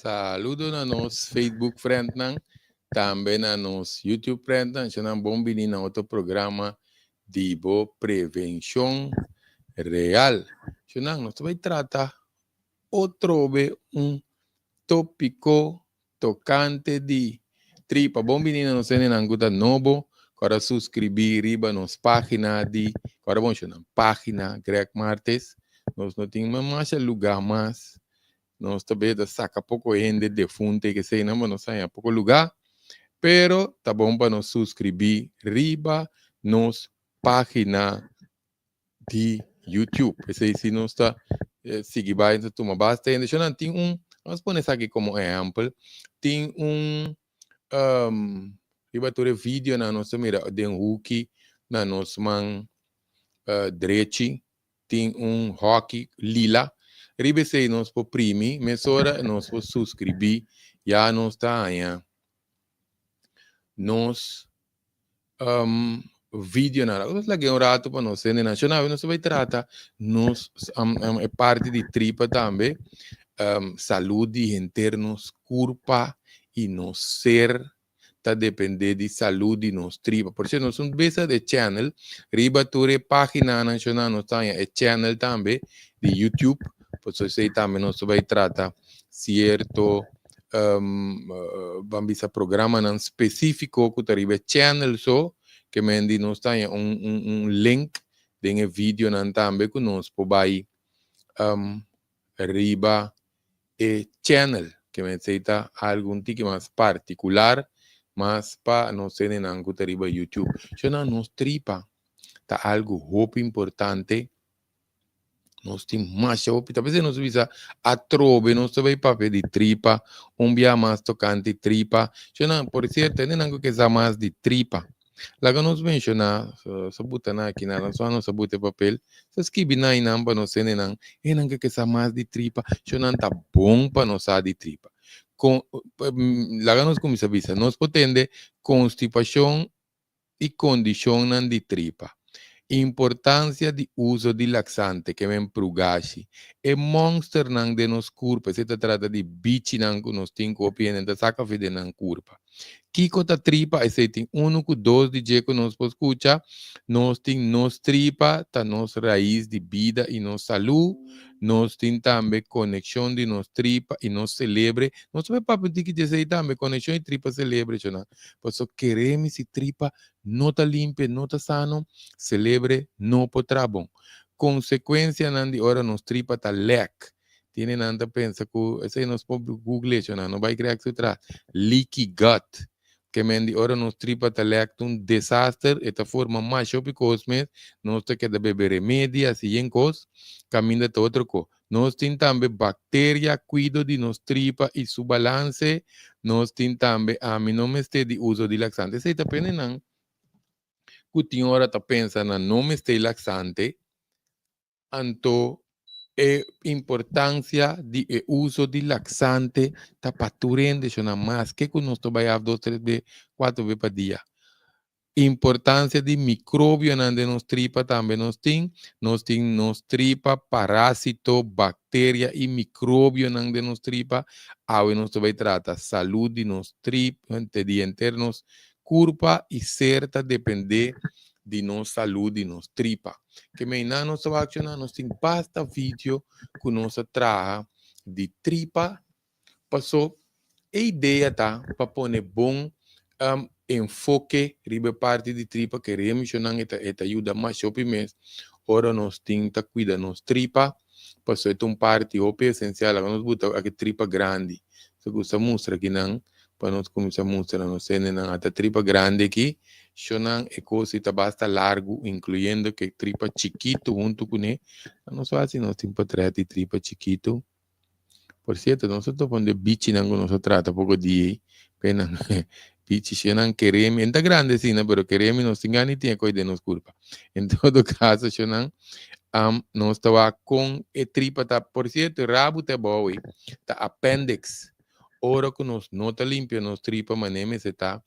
Saludo na nos Facebook friend nang, também na nos YouTube friend nang, siya nang bom bini na outro programa de prevenção real. Siya nang nós vai tratar outro tópico tocante de tripa. Bom bini na nos nang guta novo, para subscrever riba nos página de, para bom siya nang página Greg Martes, nós não temos mais lugar mais. Nós também saca pouco gente de fonte que sei, não, mas não sai a pouco lugar. Pero tá bom para nos subscrever riba nos página de YouTube. Esse aí se nós está seguir vai então toma bastante. Deixa eu tem vamos pôr isso aqui como exemplo. Tem riba todo vídeo na nossa mira de hockey na nossa man direito. Tem hockey lila. Ribe sei nós por primi, mesora nós por subscrever, já nós está aí, nós vídeo na nós lá que rato para nós ser nacional, nós vai tratar, nós é parte de tripa também, saúde internos, curpa e nos ser tá depender de saúde nos tripa. Por isso nós somos besa de channel, riba ture página nacional nós está é channel também de YouTube. Por isso aí também nós vai tratar certo vamos programa não específico que arriba channel só que mendi nós tem link de vídeo não também que nós pode arriba channel que me aceita algum tipo mais particular mas para nós ter não que arriba YouTube. Já não nos tripa tá algo muito importante. Nós temos mais hopi, talvez nós visa a trove, nós vai papel de tripa, dia mais tocante tripa. Não, por certo, não que é mais de tripa. Lá que nós menciona, sabuta na aqui na só não sabuta papel, se escreve na inamba nós não, não que é mais de tripa. Não tá bom para nós de tripa. Com lá que nós começa a visa, nós podemos constipação e condição de tripa. Importância de uso de laxante que vem prugashi. E monster nang de nos curpa. Se trata de bichi nang nos tinko opien da saca fide nang curpa. Kiko ta tripa, esse tem único dos de dia que nos escuta, nós tem nos tripa, ta nos raiz de vida e nos saúde, nós tem também conexão de nos tripa e nos celebre, nós vai para pedir que dizer também conexão e tripa celebre, chana. Por isso queremos se tripa não tá limpa, não tá sano, celebre não potrá bom. Consequência não de hora nos tripa tá leak. Tiene nada pensa que esse nos pode Google, chana, não vai criar que se trata leaky gut. Que mendi ora nos tripa telect desastre esta forma mais chope cosmes nós te queda beber remédio assim em cos caminha de outro co nós tem também bactéria cuido de nos tripa e su balance nós tem também a mim não me de uso de laxante se tá pena não que hora tá pensa na não me laxante anto importância de uso de laxante tá paturende na mais que nós trabalhamos 2, 3 vezes, 4 vezes por dia. Importância de micróbio na nos tripa também nós nos tripa parásito, bactéria e micróbio na nos tripa, aí nós vai tratar saúde nos tripa, de internos, curva e certa depender de nossa saúde, nos tripa. Que me na nossa ação, nós temos basta vídeo que nós traga de tripa, passou a ideia tá para pôr bom enfoque ribe parte de tripa que remissionan eta ajuda mais shopping mês. Ora nós temos que cuidar nos tripa, passou é parte essencial, nós botamos aqui tripa grande. Se você mostra aqui não, para nós começar a mostrar nós temos a tripa grande aqui. Shonan é coisa que basta largo, incluindo que tripa chiquito junto com ele. Não só assim, nós temos para de tripa chiquito. Por certo, nós estamos falando de bichi, não nós trata pouco de pena. Bichi, shonan queremos, ainda grande sim, mas queremos nós engane tem coisa de nos culpa. Em todo caso, shonan nós estava com a tripa, tá, por certo, rabo tá bom, tá appendix. Ora que nós não tá limpo, nós tripa, mas está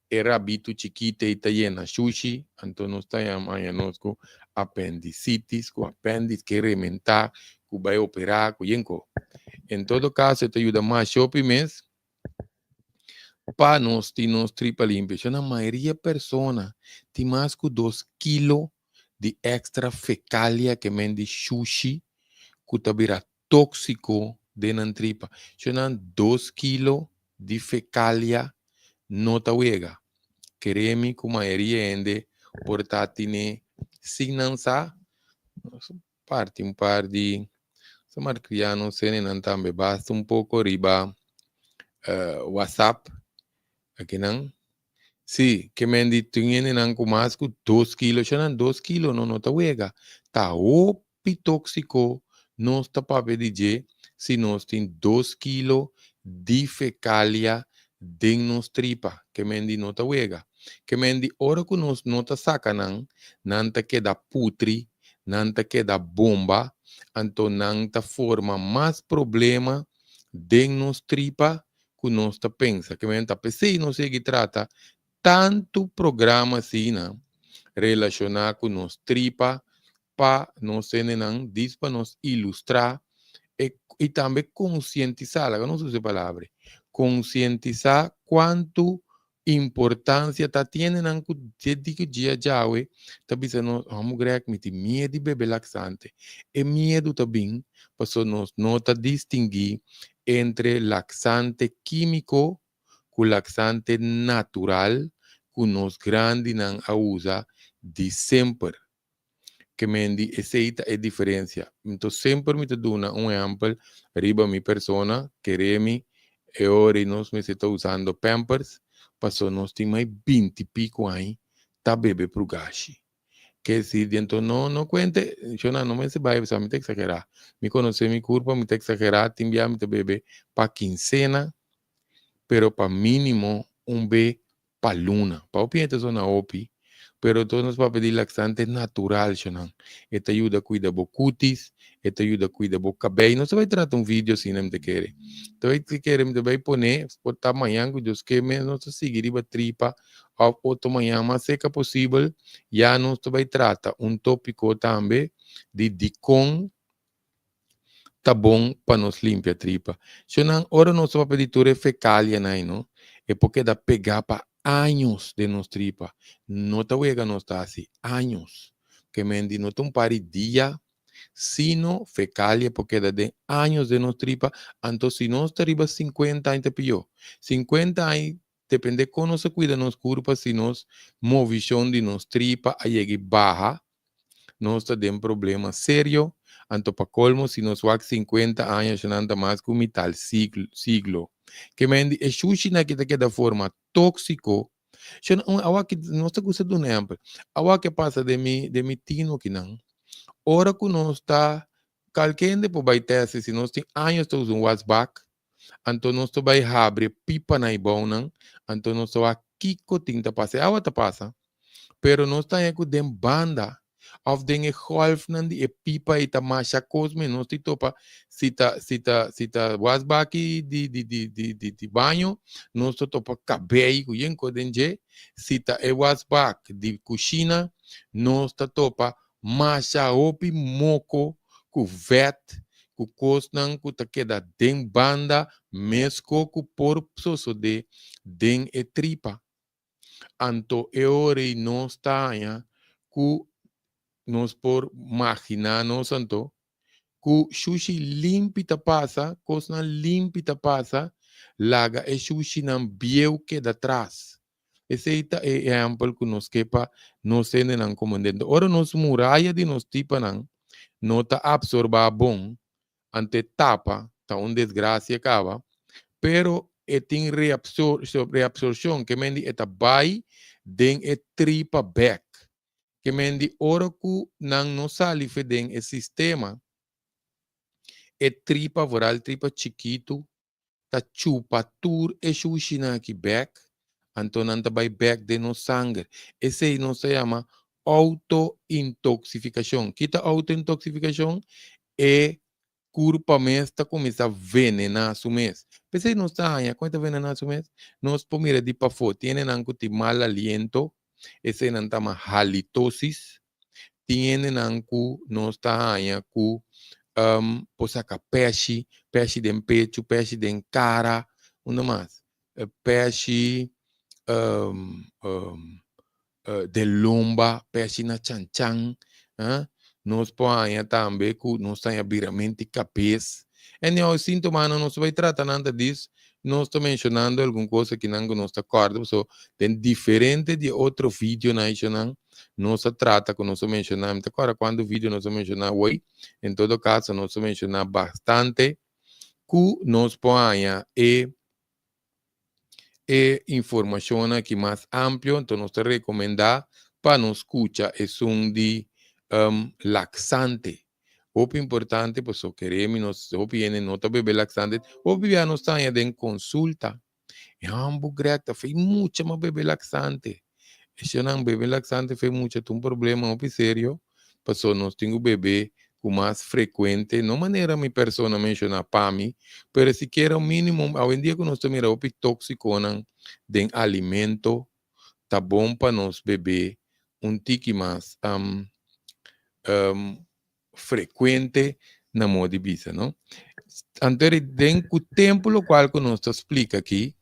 era rabito chiquita e llena sushi, então nós temos com apendicitis, com apêndice que rementar, que vai operar, com yenko. Em todo caso, te ajuda mais shopping mês para nós ter nos tripa limpa. A maioria persona tem mais que 2 kilos de extra fecalia que mende sushi, que tá vira tóxico dentro da tripa. 2 kilos de fecalia não tá uega. Queremos que a maioria ende portatine sinança, parte um par de se marcriano senen também basta um pouco riba WhatsApp aqui não. Sim, que me di tingin nang kumas ko 2 kilos siya ng 2 kilos no ta wega. Ta opi toxico nos ta pape DJ si nos tin 2 kilos di fecalia din nos tripa que me di no ta wega. Que me di ora ko nos nota saca nang nanta queda putri, nanta queda bomba, anto nang ta forma mais problema din nos tripa que nos ta pensa. Que me ta pesi no se que trata tanto programa assim, né, relacionado com nos tripa para nos ensinar, diz para nos ilustrar e também conscientizar, eu não sei a palavra, conscientizar quanto importância tá tendo desde que o dia já é, tá pensando, vamos ver que me tem medo de beber laxante, e medo também, para nós não tá distinguir entre laxante químico com laxante natural, que nós grandes não usa de sempre. Que mendi aceita a diferença. Então, sempre me dá um exemplo, arriba minha persona, queremos, e ora nós me está usando Pampers, passou nós tem mais 20 e pico aí, tá bebê pro gashi. Que se dentro não cuente, eu não me se vai, você me tem que exagerar. Me conhece minha curva, me tem que exagerar, tem que me bebê para quincena, pero para mínimo B para luna. Para o piente zona OPI, pero todos nos va a pedir laxante natural, Shonan. Esta ayuda a cuidar bo cutis, esta ayuda a cuidar bo cabello. No se va a tratar un vídeo si no te quiere. Te va a poner, por tamanho, que Deus que menos se seguir a tripa, ou outro manhã mais seca possível, já nos vai tratar um tópico também de dicon tá bom para nos limpar a tripa. Se não, ora não só para pedir fecalia, não, é porque dá pegar para anos de nos tripa. Não tá wega não está assim, anos. Que mendi não tem um par de dia, sino fecalia porque dá de anos de nos tripa. Então, se nós arriba 50 anos, te pior. 50 anos, depende de como se cuida nos curva, se nós movição de nos tripa, aí baja, nós temos um problema sério. Anto para colmo, se nos wak 50 anos, já não mais que um tal siglo. Que mendi, é sushi na que da forma tóxico. Awa que não está gostando do exemplo. Awa que passa de mi tino que não. Ora que nós está, qualquer de por vai ter, se nós tem anos, estamos um WhatsApp, então nós vai abrir pipa na ibão, não. Então nós vai kiko tinta passa. Awa tá passa. Pero nós está com dem banda. Of dingen golf nan die pipa ita masha cosme no ti topa sita wasbaki di banho no sto topa cabelo yen ko denje sita e wasbak di cozinha no sta topa masha opi moko ku vet ku kosnan ku ta queda den banda mesco ku por so de den e tripa anto e ore no sta ku nos por imaginar, no santo, que sushi limpita passa, coisa limpita passa, laga é sushi não bieu que da trás. Esse é exemplo que nos quepa, nos sendo não comandando. Ora, nos muralha de nos tipa não tá absorba bom, ante tapa, tá um desgraça acaba, pero tem reabsorção, que mendi eta vai, den e tripa back. Que mendi ora ku nang no sali feden e sistema e tripa voral tripa chiquito ta chupa tur e shushina ki back antonan ta by back de no sangue esse no se llama autointoxicação kita autointoxicação e curpa mês ta começa a venenar su mês pensei não está aí quanto venenar su mês nos pomira di pa fo tiene nanco ti mal aliento esse não tá halitosis tienen anku no está ku Pues acá peixe de pecho, peixe de cara, uma mais. Peixe de lomba, peixe na chanchan, nós põe também que nós temos viramente capaz. E não sintoma não se vai tratar nada disso, nós estamos mencionando alguma coisa que não nos acorda, so, tem diferente de outro vídeo nacional, nós trata que nós mencionamos, agora quando o vídeo nós mencionamos hoje, em todo caso nós mencionamos bastante que nós põe informação aqui mais ampla, então nós te recomendar para nos escuchar es un de laxante. O importante, pues, o queremos, nos, o viene, no te bebe laxante, o ya no está en consulta. E ambos greta, fez mucho más bebê laxante. Se não bebê laxante, fez muito um problema, um sério. Passou, nós temos bebê com mais frequente, não maneira minha pessoa mencionar para mim, mas se quer o mínimo, hoje em dia que nós temos o tóxico de alimento, tá bom para nós beber um tique mais frequente na moda de bisa, não? Antes, dentro do tempo, o qual que nós explica aqui,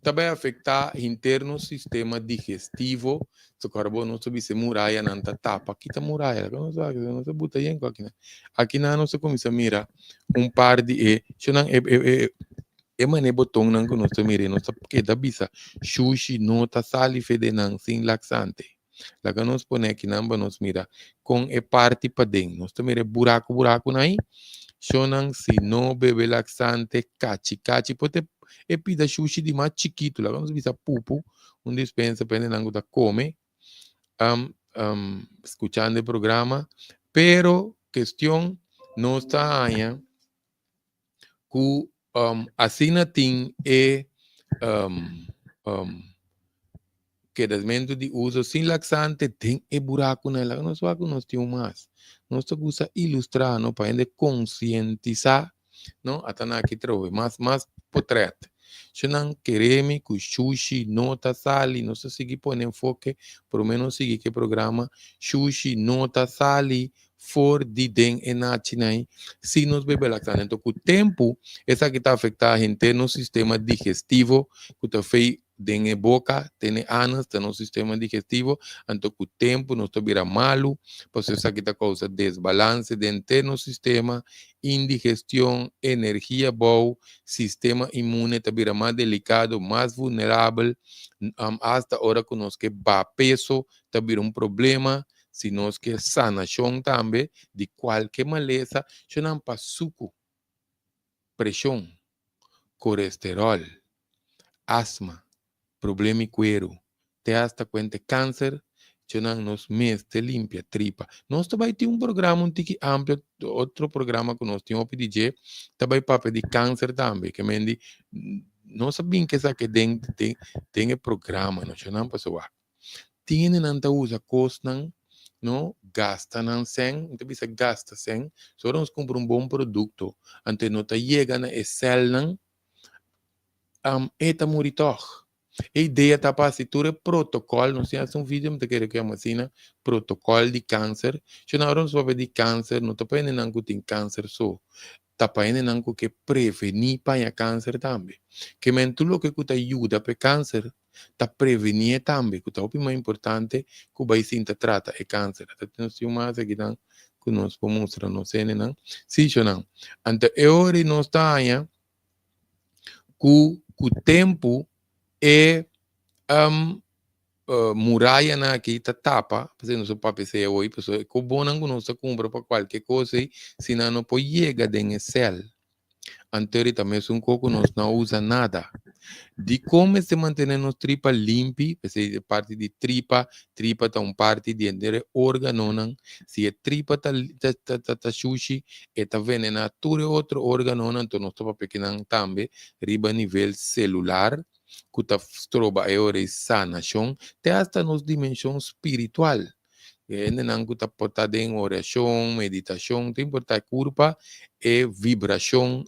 também afeta interno sistema digestivo. Se o carbono subir se muralha não tá tapa, aqui tá muralha, não se bota aí aqui, né? Aqui não se começa a mirar par de mané botão não que nós mire, nós porque da bisa sushi nota sali fede não sem laxante. Lá que nós põe aqui não nós mira com parte para dentro, nós mira buraco aí. Shonan se não bebe laxante, cachi, pode pida sushi de mais chiquito, lá vamos ver pupu, dispensa, dependendo da come, escuchando o programa, pero questão não está aí, que assim não tem quedamento de uso sem laxante, tem buraco nela, nós vamos ter mais. Nós temos que ilustrar, não, para ele conscientizar, não, até aqui trove, mais potreto. Se não queremos que o sushi nota sali, nós seguir por enfoque, pelo menos seguir que programa, sushi nota sali, for de den enachinai, se nós beber laxante. Então, com o tempo, essa que está afetando a gente no sistema digestivo, que está feito tem boca, tem anos, tem um sistema digestivo, então com o tempo nós vira malo, pois isso aqui causa desbalance dentro do sistema, indigestão, energia boa, sistema imune vira mais delicado, mais vulnerável, hasta a hora que nós que ba peso, vira problema, se nós que sanação também, de qualquer maleza, se não para suco, pressão, colesterol, asma, problema cuero, te hasta cuenta cáncer, nos mes te limpia tripa. Nós também tem programa tique amplo, outro programa que nós temos PDG, também para de câncer também, que mendi, não sabem que essa que tem programa, não pessoal. Tiene nanta usa cosnan, não gasta não sem, então bisa gasta sem, só nós compra bom produto, ante não tá chega na excel não, eta muritor. A ideia está para se tudo protocolo, não sei se um vídeo me quer que é uma cena, protocolo de câncer. Se não vamos falar de câncer, não está para não que tem câncer só. Está para não que prevenir para câncer também. Que tudo o que te ajuda para câncer, está prevenir também, que é o mais importante que vai se trata é câncer. Então, se mais aqui que nós vamos mostrar, não sei, não. Sim, não. Então, agora nós está aí, que o tempo é muralha na aqui tá tapa, porque não sou para ser hoje, pessoal, que bom não não se compra para qualquer coisa, se não pode chegar dentro Excel. Anterior também é um coco não usa nada. De como se manter nos tripa limpa, parte de tripa tá parte de órgão, não. Se a tripa tá sushi, tá venena tudo outro órgão, então nós estamos pequeno também, riba nível celular, que está troba a sanação, até hasta nos dimensão espiritual. Ainda não está portada em oração, meditação, tem portada curva, vibração,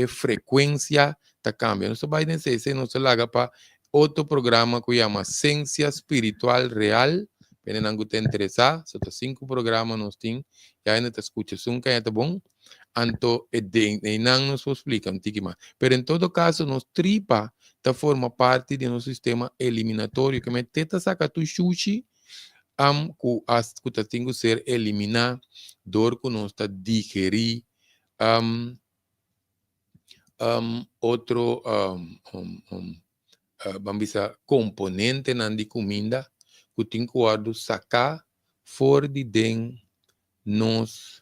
frequência, tá cambia. Nós vai nesse, se não se larga para outro programa que chama Ciência Espiritual Real, Pene nangu te interesa, so ta 5 programas nos ting, ya ainda te escucha sunca ya tá bom. Anto e não nos explica um tique mais. Pero em todo caso, nos tripa ta forma parte de nosso sistema eliminatório, que me teta saca tu sushi, ku as ku ta tingu ser eliminar, dor ku nos ta digerir, outro vamos dizer, componente nan di comida, ku tingu guardo sacar for de den nos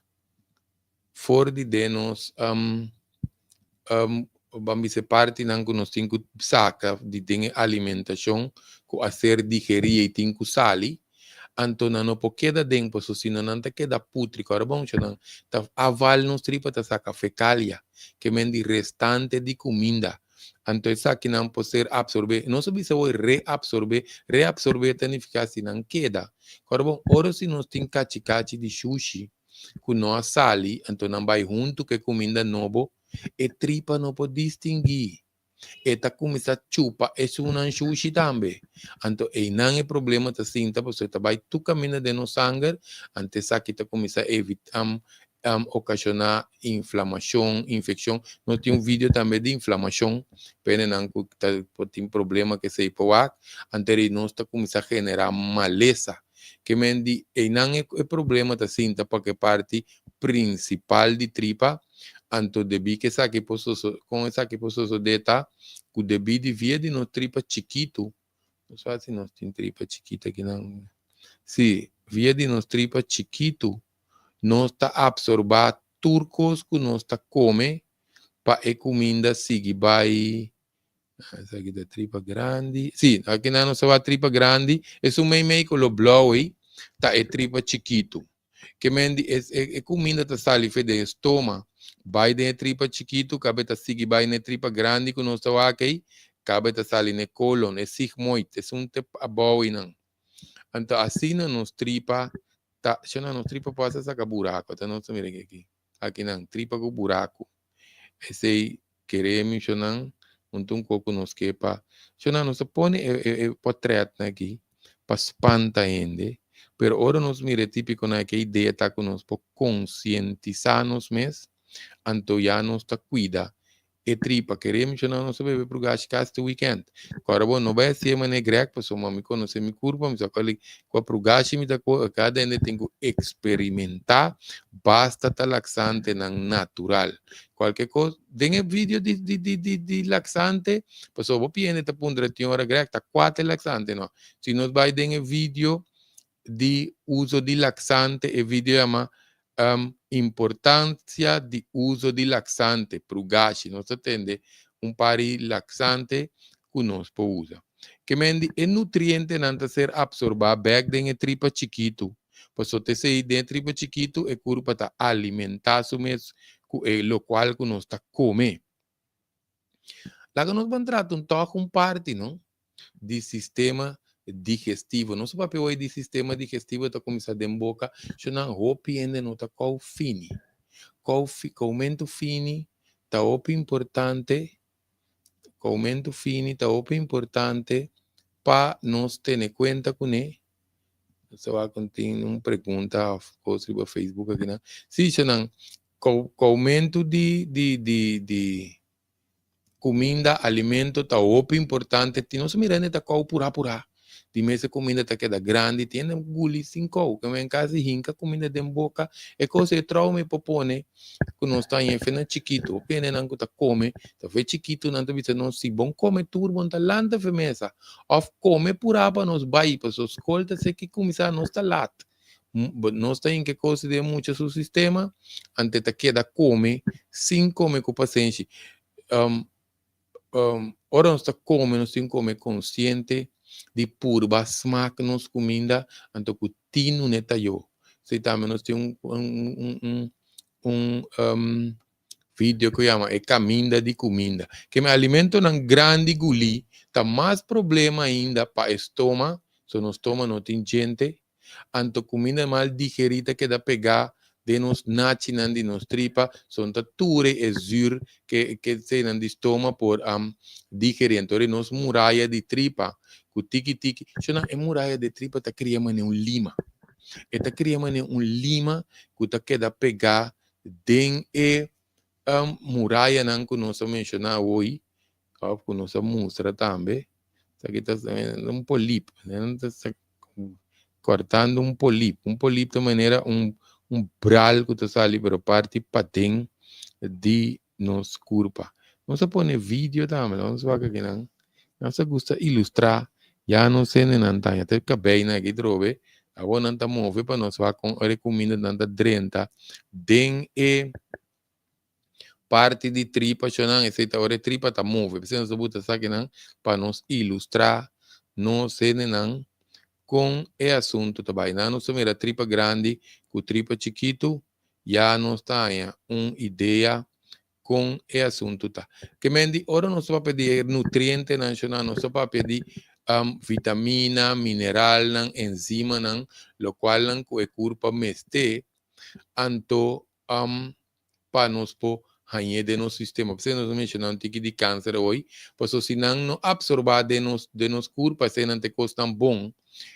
vamos dizer, parte nan ku nos tingu saca de den alimentação, ku a ser digerir e tingu sali, anto não queda dentro, se não te queda pútrico, agora bom, não tá aval nos tripa tá saca fecalia, que mendi restante de comida, anto essa que não pode ser absorver, não sabe se vai reabsorver significa se não queda, agora bom, ora se nós tem cachi de sushi, que não sali, anto não vai junto que comida novo, e tripa não pode distinguir. Eta começa a chupa é um sushi também. Então, não é problema da cinta, você vai tu caminha de no sangue, antes aqui tá começa a evitar ocasionar inflamação, infecção. Nós tem vídeo também de inflamação, pena não tem problema que se hipoac, antes nós tá começa a generar maleza, que mendi não é problema da cinta porque parte principal de tripa. Anto debi que saque pososo com essa que pososo deta o debi devia de no tripa chiquito, não sei se nós tem tripa chiquita aqui não, se via de nos tripa chiquito nós tá absorbar turcos que nós tá come para e comida sigue vai essa aqui da tripa grande, sim, aqui não se vai tripa grande, é meio com o blowy tá é tripa chiquito, que mendi é comida tá sali fede estômago. Vai de tripa chiquito, cabe ta sigi vai ne tripa grande que nós estamos aqui, cabe ta sali ne colon, é sig muito, é um tempo aboi não. Então assim nos tripa, tá, se não nos tripa passa saca buraco, tá não se mira aqui não, tripa com buraco. Esse queremos não, um pouco nos quepa, se não nos põe portrait aqui, para espanta ainda. Pero ora nos mira típico na que ideia tá conosco conscientizar nos mesmos. Anto já não está cuida e tripa queremos já não saber para o gasto este weekend agora bom não vai ser mané grec para sua mãe conhecer minha curva mas aquele com a gasto me da cada ainda tenho experimentar basta tá laxante não natural qualquer coisa tem vídeo de laxante para sua piene tá pondre tinha hora grec tá 4 laxante não se nós vai ter vídeo de uso de laxante e vídeo chama importância de uso de laxante para o gasto, nós atende pari laxante que nós usa. Que mendi é nutriente não está ser absorvido back dentro tripa chiquito, pois só te sei dentro tripa chiquito é curva para alimentar o mesmo, lo qual que nós está comer. Lá que nós vamos tratar toque parte, não, de sistema digestivo. Não se papel aí de sistema digestivo está começando em boca, se não roupa ainda não está com fini. Com aumento fini está importante, com aumento fini está importante para nós ter em conta com ele. Você vai continuar uma pergunta coisa no Facebook aqui, né? Sim, se não com aumento de comida, alimento está importante, não se mira está com pura. De mesa comida tá queda grande, tem guli 5, que em casa hinca comida de boca, é coisa trauma e popone, que não está em fena chiquito, pena não que tá come, tá fe chiquito não tá vista não se bom come turbo tá lanta fe mesa, of come pura para nos vai para os escolta se que começar não está lat. Não está em que coisa de muito seu sistema, ante tá queda come, sem come com paciente. Ora não está come, não sem come consciente, de purba smack nos comida anto que tino neta yo se também nós tem vídeo que chama é caminda de comida que me alimento num grande guli tá mais problema ainda para estômago se no estômago não tem gente anto comida mal digerida que dá pegar de nos nachinan de nos tripa son tature e zur que se nan de estômago por digerir então nos muralha de tripa com tiki-tiki. Chona é muralha de tripa, tá criando um lima. E tá criando um lima que tá queda pegar dentro e muralha não que nós mencionar hoje, que nós mostra também. Isso aqui tá um polipo, né? Cortando um polipo de maneira um bral que está ali, pero parte para dentro de nos curva. Nós põe vídeo também, nós vai aqui não. Nós gosta ilustrar, já não sei nem nada, até que bem na que trove, agora não tá move para nós vai com recomenda nada drenta, den e parte de tripa, chonan, esse tá ore tripa tá move, você não sabe aqui não, para nos ilustrar, não sei nem não com o assunto também. Não se mira tripa grande com tripa chiquito, já não está uma ideia com o assunto. Tá. Que mendi, ora não se vai pedir nutriente, não se vai pedir vitamina, mineral, enzima, lo qual não o corpo meste, anto para nos po hanye de no sistema. Você nos mencionou um tique de câncer hoje, pois se não absorver de nos corpo, se não te custa bom,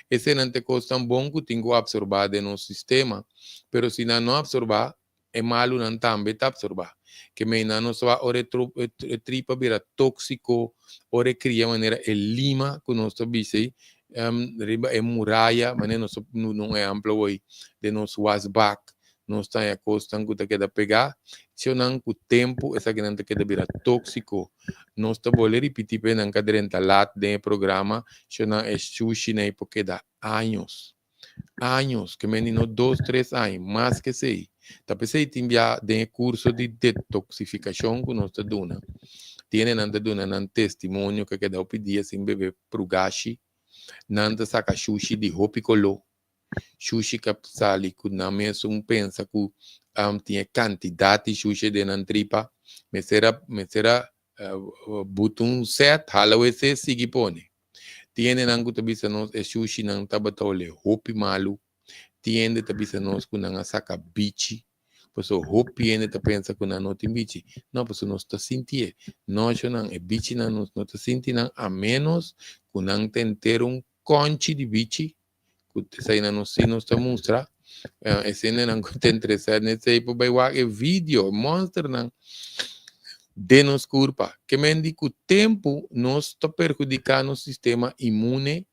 esse não te custa bom que tenho absorver de no sistema, pero se não absorver, é malo não também tá absorver. Que me não só ore tripa vira tóxico, ore cria maneira é lima que nós tabise, riba é muralha, mas não é amplo hoje, de nos wasback, não está em costa que queda pegar, se não com o tempo, essa que não te queda vira tóxico, não está bolero e repetir bem na cadeira lat de programa, se não é sushi nem porque dá anos, que menino 2, 3 anos, mais que sei. Tá pensei que tinha de curso de detoxificação que nós está dando. Tiene nanta duna nan testemunho que dá o pedir assim bebê pro gashi, nanta saca sushi de hopicolo. Sushi que sali que na mesmo pensa que tinha quantidade de sushi de nan tripa, me será botão set, hala esse sigi pone. Tiene nang que tabisa nos é sushi nang tabatole hopi malu, tiene tabisa nos que nang saca bichi, pues o hopi ene ta pensa que não tem bichi, não, pues nós está sentir, nós não é bichi não está sentir a menos que não tem ter conchi de bichi, que sai na nos sinos ta mostra, esse não tem interessado nesse aí, vai lá é vídeo, monster não, de nos culpa, que mendi que o tempo nós está perjudicando o sistema imune,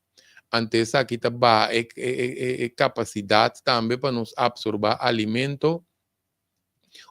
ante essa aqui tá capacidade também para nos absorver alimento.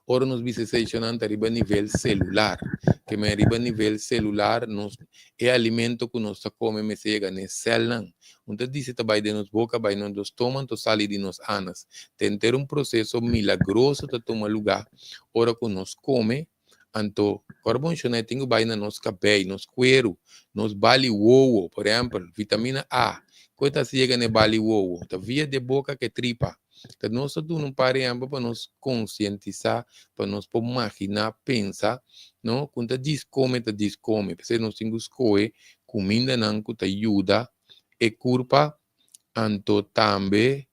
Ora nos vicecionando arriba a nível celular, que me arriba a nível celular nos é alimento que nós come me chega nesse célula. Então diz também de nos boca, vai nos estômago, sai de nos anas. Tem ter processo milagroso que toma lugar. Ora que nós come, então carbono genético vai na nos cabelo, nos cuero, nos bali uovo, por exemplo, vitamina A. Coita chega no bali uovo, tá via de boca que tripa. Então, nós não paramos para nos conscientizar, para nos imaginar, pensar, não? Quando diz come, porque nós temos que comida não que ajuda, e culpa, então também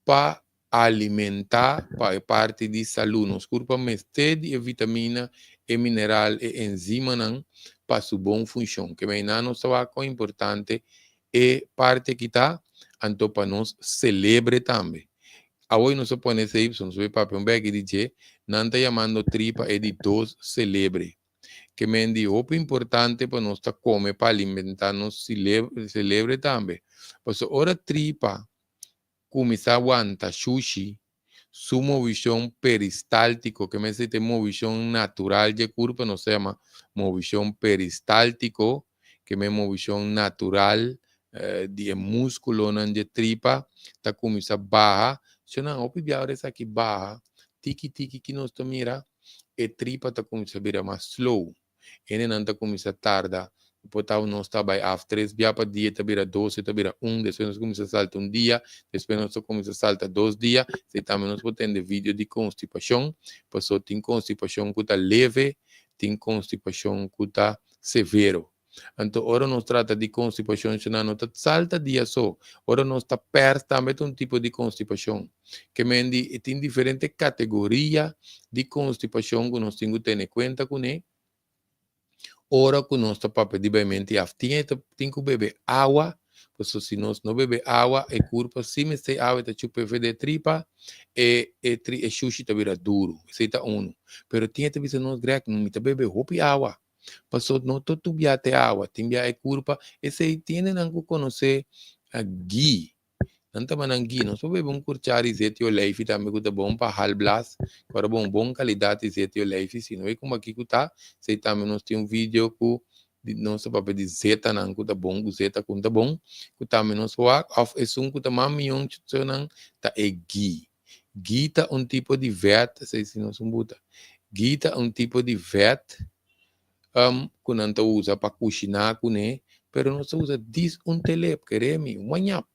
para alimentar, para parte de saúde, nos culpa mestre e vitamina, e mineral, e enzima não, para sua boa função, que bem não só é importante, é parte que está, então para nós celebre também. Hoje nós põe esse Y, nós vê papel que diz, não está chamando tripa, é de dos celebre. Que me diz, o importante para nós comer, para alimentar, nos celebre também. Pois ora tripa, começar a aguantar sushi, sua movição peristáltico, que me diz tem movição natural de corpo, não se chama movição peristáltico, que é movição natural, de músculo de tripa, tá começa a barra, se não, o pior é aqui barra, tiki que nós mira, e tripa tá começa a virar mais slow, e não tá começa a tarda, depois tá nós está by after, dia para dia tá vira 12, tá vira 1, depois nós começa a saltar dia, depois nós começa a saltar 2 dias, se também nós podemos vídeo de constipação, pois só tem constipação que tá leve, tem constipação que tá severo. Então, ora nós trata de constipação, não está salta dia só. Ora nós está perto também de tipo de constipação. Que mendi tem diferentes categorias de constipação que nós temos que ter em conta com ele. Ora que nós papel de mente af tem que beber água, pues se nós não beber água é curva se me sei água tá chupa de tripa e sushi tá vira duro, isso tá pero tinha que ver nós grec não me tá beber roupa água, passou não todo bia te água, tem bia é curva, esse tiene não conhecer a gui. Nanta mananggi, no so bebe un curciari zetio leifi também kuta bom para halblas, para bom qualidade zetio leifi, se não é como aqui kuta, sei também nós tem vídeo ku não so pape de zeta nan kuta bom, ku zeta kuta bom, kuta menos wa of esun kuta mamion chutsonan ta e gui. Gui tá tipo de vet, sei se não sum buta. Gui tá tipo de vet, kunanta usa para cozinhar kune, pero não se usa dis telep, queremi, manhap.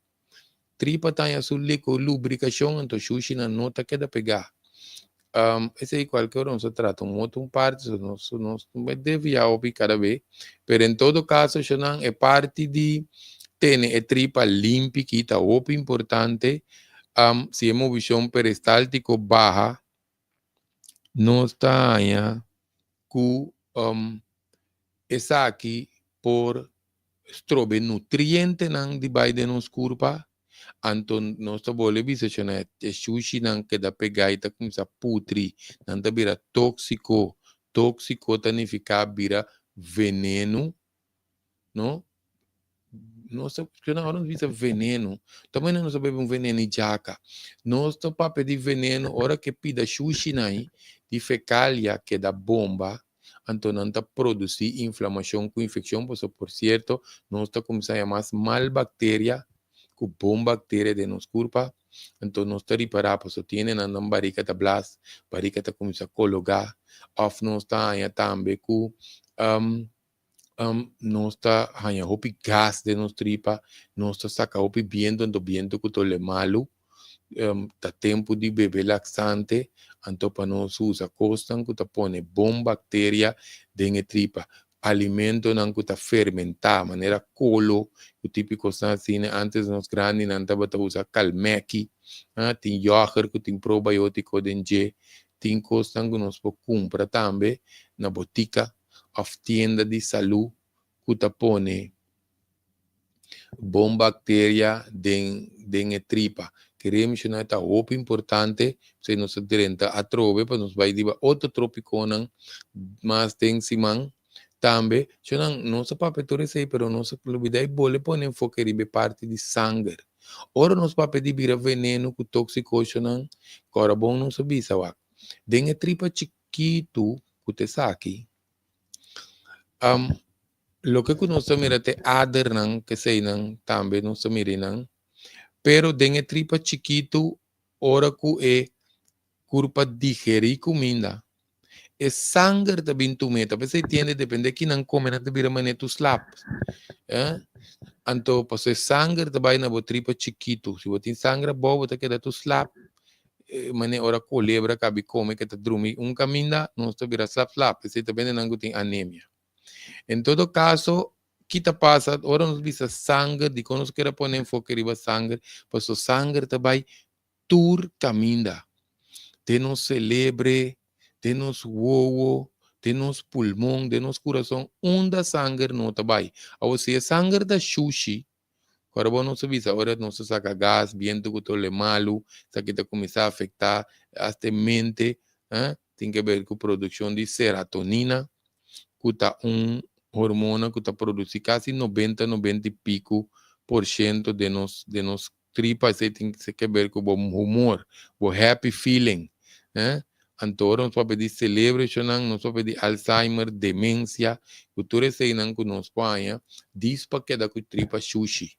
Tripa tanya suliko lubricação então sushi na nota que dá pegar esse aí qualquer um se trata um outro parte não deve ouvir cada vez pero em todo caso já não é parte de ter a tripa limpa que está muito importante se é uma visão peristáltica baixa não está com essa aqui por estrobe nutriente não debaixo de nos curva. Anton nosso bole bisa chana sushi nang keda pegaita kung sa putri nanta bira tóxico tanifica bira veneno no nossa chana hora bisa veneno também não sabe um veneno e jaca nosso papel de veneno hora que pida sushi nai de fecalia que da bomba Anton nanta produzir inflamação com infecção por certo nós está começando a mais mal bactéria com bom bactéria de nos curpa, então nós está reparar, pues tienen andam barriga da blas, barriga tá começa a colocar, of nós está aí também com nós está aí hopi gas de nos tripa, nós está saca hopi viento que tole malo, tá tempo de beber laxante, então para nós usa costan que tá pone bom bactéria de tripa. Alimento não que fermentar, maneira colo, o típico assim, antes nos grandes não estava a usar calmequi, tem yogurt que tem probiótico dentro, tem coisas que nós podemos comprar também na botica, ou tienda de saúde, que tá pone bom bactéria dentro tripa. Queremos que não está muito importante, se nós direnta a trove, para nos vai dizer outro trópico não, mas tem simão também, não se papel sei, pero não se olvidar bole pôr enfoque ribe parte de sangue. Ora nos papel de vira veneno com tóxico, não, agora bom não se bisa wa. Dengue tripa chiquito, que te saque. Lo que nós mira te ader não, que sei não, também não se mira não. Pero dengue tripa chiquito, ora que é culpa digerir comida. É sangue também tu meta, você entende, depende de quem não come, não deve manejar tu slap. Então, para ser sangue também na tripa chiquito, se você tem sangue bom, você quer dar tu slap, maneira ora colebra cabe come que te dormir caminho, não está vira slap, você também não tem anemia. Em todo caso, que te passa, ora nos visa sangue, de quando você quer pôr enfoque riba sangue, para o sangue também tur caminho, de nos celebre, de nos uovo, de nos pulmão, de nos coração, da sangue não tá bem. Ou seja, sangue da sushi, agora não se visa, agora não se saca gás, viento que tole malo, isso aqui tá começar a afetar a mente, tem que ver com a produção de serotonina, que tá hormônio que tá produzindo quase 90 e pico por cento de nos tripas, tem que ver com o bom humor, o happy feeling, Então, nós podemos pedir celebration, nós podemos pedir Alzheimer, demência, cultura sei não que nós põe, diz para que da tripa sushi.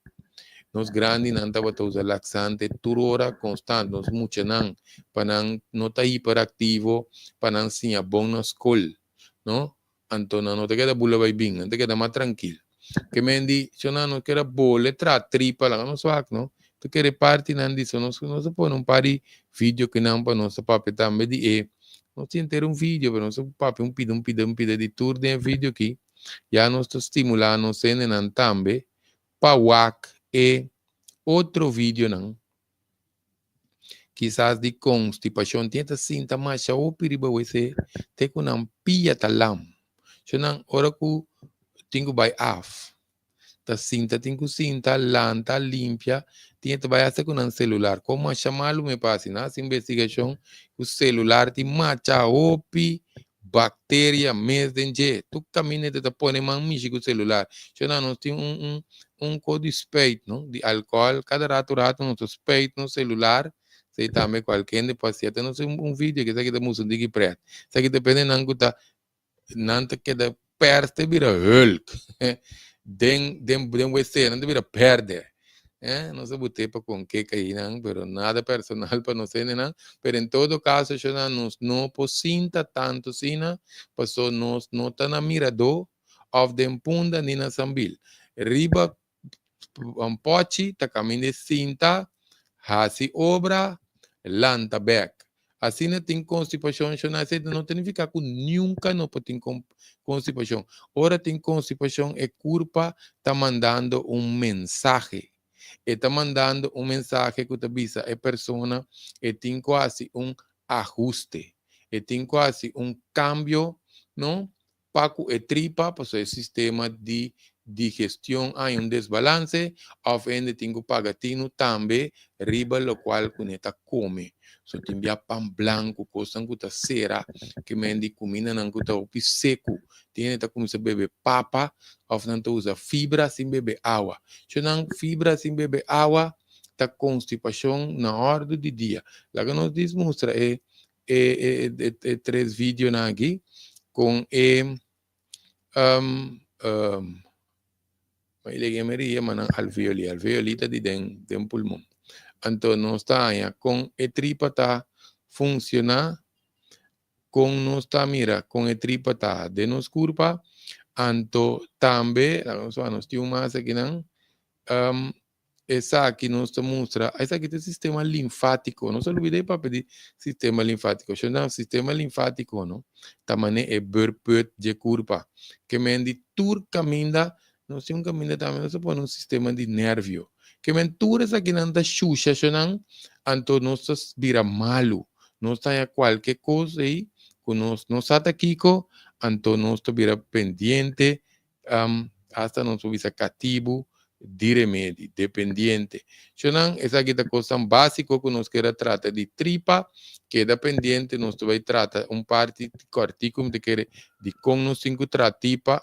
Nós grandes não estava a usar laxante, toda hora constante, nós muito não, para não estar hiperativo, para não ser bom na escola, não? Então, não te queda bula vai bem, não te queda mais tranquilo. Que me diz, eu não quero bola, tripa, lá não sabe, não? Tu quer parte não disso, nós põe par de vídeo que não para nosso papel também de nós temos ter vídeo para nosso papel um pida de tour de vídeo aqui, já nós estimulando nos não também para WAC e outro vídeo não, quizás de constipação, tenta sinta mais ou perigo você tem que não pia talam, Chonan ora ku tingu by af. Ta cinta tingu cinta, lanta, limpia, tiene que vaya con un celular. Como a chamarlo me pasa, ¿no? Esa investigación, o celular te macha, opi, bacteria, messenger, tu camina te pone más michi con celular. Yo no tengo un código spade, ¿no? De alcohol, cada rato, no spade, no celular. Se también cualquier de paciente, no sé, un vídeo que se queda mucho, digi pre. Se queda depende de anguta, nanta que de perde vira Hulk. Den você não deveria perder. Não sei botar para com que cair, pero nada personal para não ser, não. Pero em todo caso, eu não posinta tanto, sina, passou nos não tá na mirador, of den punda ni na sambil. Riba um pote, tá caminho de cinta, hasi obra, lanta back. Assim não tem constipação, não significa que nunca não tem constipação. Ora tem constipação, é culpa, está mandando um mensagem. Está mandando um mensagem que avisa a pessoa e tem quase um ajuste. E tem quase um cambio, não? Para que a tripa, para o sistema de digestión hay un desbalance, of ende tengo pagatino también, riba lo cual cuneta come. So timbia pan blanco, cosa anguta cera, que mendi comida anguta opi seco, tiene ta como se bebe papa, of nanto usa fibra sin bebe agua. So nan fibra sin bebe agua, ta constipación na hora de dia. La que nos demuestra tres vídeos aquí con may Maria manang alveolita di den pulmão. Então, nós está com a tripa tá funciona, com nós está mira, com a tripa tá de nos curva, então também, nós temos mais aqui não, essa aqui nos mostra, essa aqui é o sistema linfático, não se olvide para pedir sistema linfático, o sistema linfático, não, também é burput de curva, que mendi tur caminha. Não se um caminho também não se põe um sistema de nervio. Que menturas aqui não da xuxa, então nós vira malo. Nós está qualquer coisa aí, que nós está aqui, então nós vira pendiente, hasta nós vira cativo de remédio, dependiente. Então, essa aqui é a coisa básica que nós queremos tratar de tripa, que é pendiente, nós vai tratar parte de corticum, de como nós temos que tratar tripa,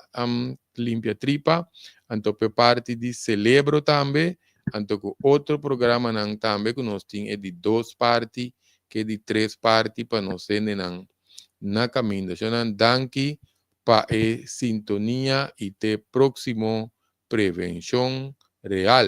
limpia tripa, então parte de cerebro também, então outro programa também que nós temos é de 2 partes, que é de 3 partes para nós ir na caminho. Então, danke para a sintonia e até próximo prevenção real.